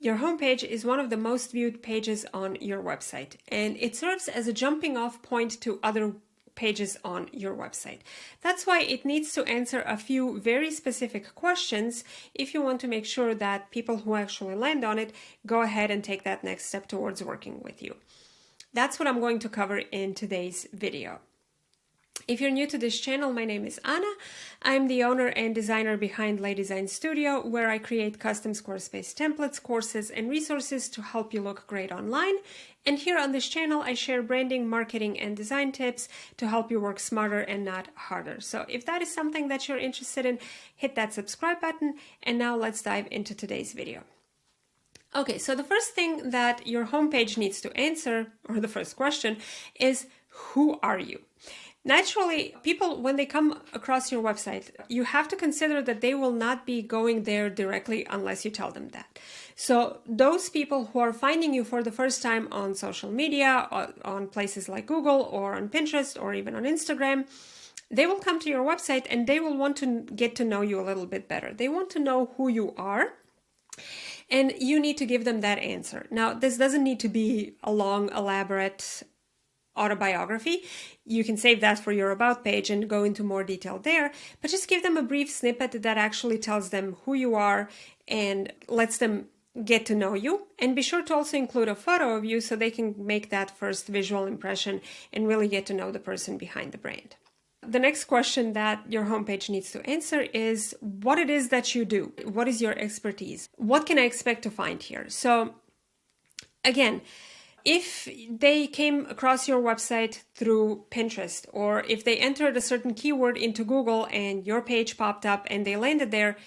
Your homepage is one of the most viewed pages on your website, and it serves as a jumping off point to other pages on your website. That's why it needs to answer a few very specific questions if you want to make sure that people who actually land on it go ahead and take that next step towards working with you. That's what I'm going to cover in today's video. If you're new to this channel, my name is Ana. I'm the owner and designer behind Lea Design Studio, where I create custom Squarespace templates, courses, and resources to help you look great online. And here on this channel, I share branding, marketing, and design tips to help you work smarter and not harder. So if that is something that you're interested in, hit that subscribe button. And now let's dive into today's video. Okay, so the first thing that your homepage needs to answer, or the first question, is who are you? Naturally, people, when they come across your website, you have to consider that they will not be going there directly unless you tell them that. So those people who are finding you for the first time on social media, on places like Google or on Pinterest or even on Instagram, they will come to your website and they will want to get to know you a little bit better. They want to know who you are. And you need to give them that answer. Now, this doesn't need to be a long, elaborate autobiography. You can save that for your about page and go into more detail there, but just give them a brief snippet that actually tells them who you are and lets them get to know you. And be sure to also include a photo of you so they can make that first visual impression and really get to know the person behind the brand. The next question that your homepage needs to answer is what it is that you do. What is your expertise? What can I expect to find here? So again, if they came across your website through Pinterest, or if they entered a certain keyword into Google and your page popped up and they landed there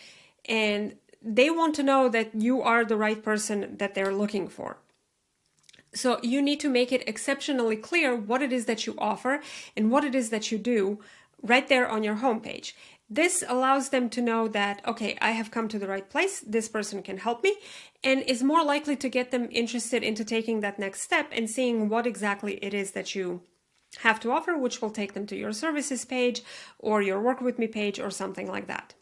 and they want to know that you are the right person that they're looking for. So you need to make it exceptionally clear what it is that you offer and what it is that you do right there on your homepage. This allows them to know that, okay, I have come to the right place, this person can help me, and is more likely to get them interested into taking that next step and seeing what exactly it is that you have to offer, which will take them to your services page or your work with me page or something like that.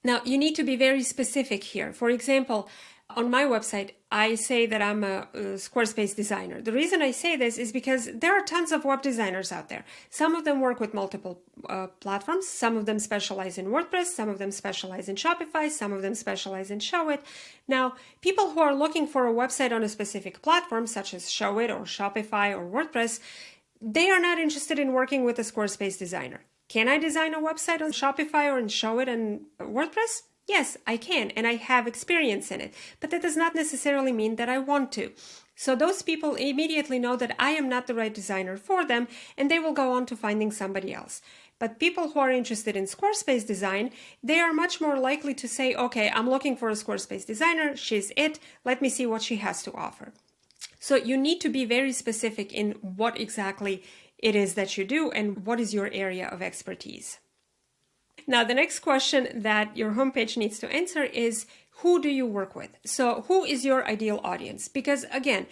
Now, you need to be very specific here. For example, on my website, I say that I'm a Squarespace designer. The reason I say this is because there are tons of web designers out there. Some of them work with multiple platforms. Some of them specialize in WordPress. Some of them specialize in Shopify. Some of them specialize in Showit. Now, people who are looking for a website on a specific platform, such as Showit or Shopify or WordPress, they are not interested in working with a Squarespace designer. Can I design a website on Shopify or in Showit and WordPress? Yes, I can, and I have experience in it, but that does not necessarily mean that I want to. So those people immediately know that I am not the right designer for them, and they will go on to finding somebody else. But people who are interested in Squarespace design, they are much more likely to say, okay, I'm looking for a Squarespace designer, she's it, let me see what she has to offer. So you need to be very specific in what exactly it is that you do and what is your area of expertise. Now, the next question that your homepage needs to answer is, who do you work with? So who is your ideal audience? Because again,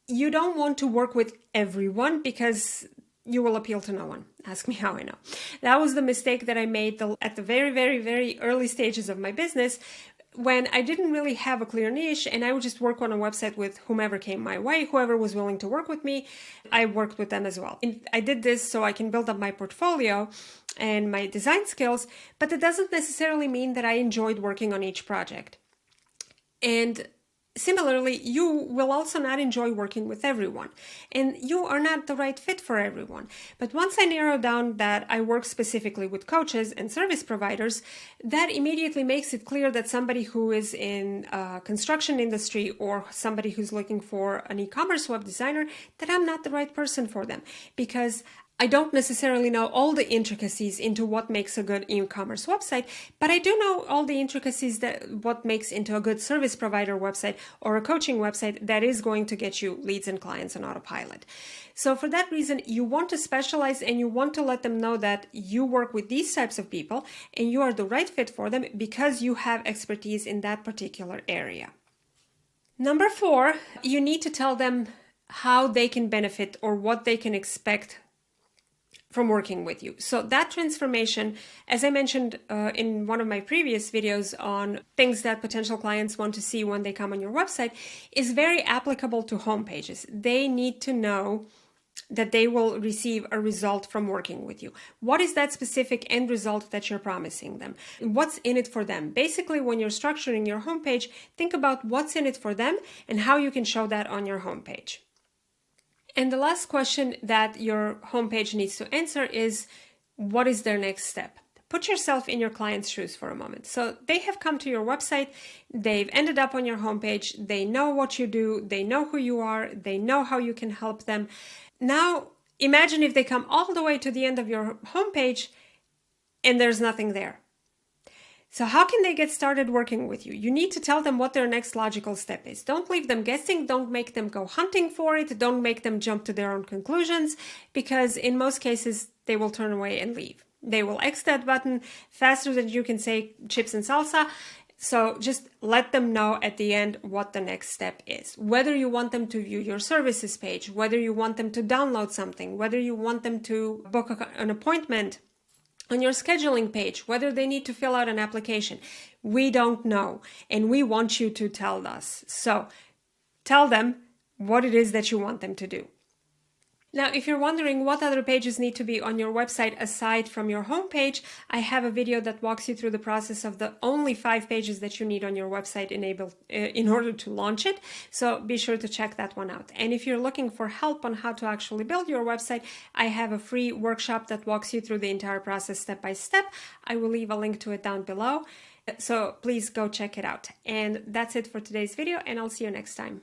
you don't want to work with everyone because you will appeal to no one. Ask me how I know. That was the mistake that I made at the very, very, very early stages of my business, when I didn't really have a clear niche and I would just work on a website with whomever came my way, whoever was willing to work with me, I worked with them as well. And I did this so I can build up my portfolio and my design skills, but it doesn't necessarily mean that I enjoyed working on each project. And similarly, you will also not enjoy working with everyone, and you are not the right fit for everyone. But once I narrowed down that I work specifically with coaches and service providers, that immediately makes it clear that somebody who is in construction industry or somebody who's looking for an e-commerce web designer, that I'm not the right person for them, because I don't necessarily know all the intricacies into what makes a good e-commerce website, but I do know all the intricacies that what makes into a good service provider website or a coaching website that is going to get you leads and clients on autopilot. So for that reason, you want to specialize and you want to let them know that you work with these types of people and you are the right fit for them because you have expertise in that particular area. Number 4, you need to tell them how they can benefit or what they can expect from working with you. So that transformation, as I mentioned in one of my previous videos on things that potential clients want to see when they come on your website, is very applicable to homepages. They need to know that they will receive a result from working with you. What is that specific end result that you're promising them? What's in it for them? Basically, when you're structuring your homepage, think about what's in it for them and how you can show that on your homepage. And the last question that your homepage needs to answer is, what is their next step? Put yourself in your client's shoes for a moment. So they have come to your website, they've ended up on your homepage, they know what you do, they know who you are, they know how you can help them. Now, imagine if they come all the way to the end of your homepage and there's nothing there. So how can they get started working with you? You need to tell them what their next logical step is. Don't leave them guessing. Don't make them go hunting for it. Don't make them jump to their own conclusions, because in most cases, they will turn away and leave. They will X that button faster than you can say chips and salsa. So just let them know at the end what the next step is. Whether you want them to view your services page, whether you want them to download something, whether you want them to book an appointment on your scheduling page, whether they need to fill out an application. We don't know, and we want you to tell us. So tell them what it is that you want them to do. Now, if you're wondering what other pages need to be on your website aside from your homepage, I have a video that walks you through the process of the only 5 pages that you need on your website in order to launch it. So be sure to check that one out. And if you're looking for help on how to actually build your website, I have a free workshop that walks you through the entire process step by step. I will leave a link to it down below. So please go check it out. And that's it for today's video, and I'll see you next time.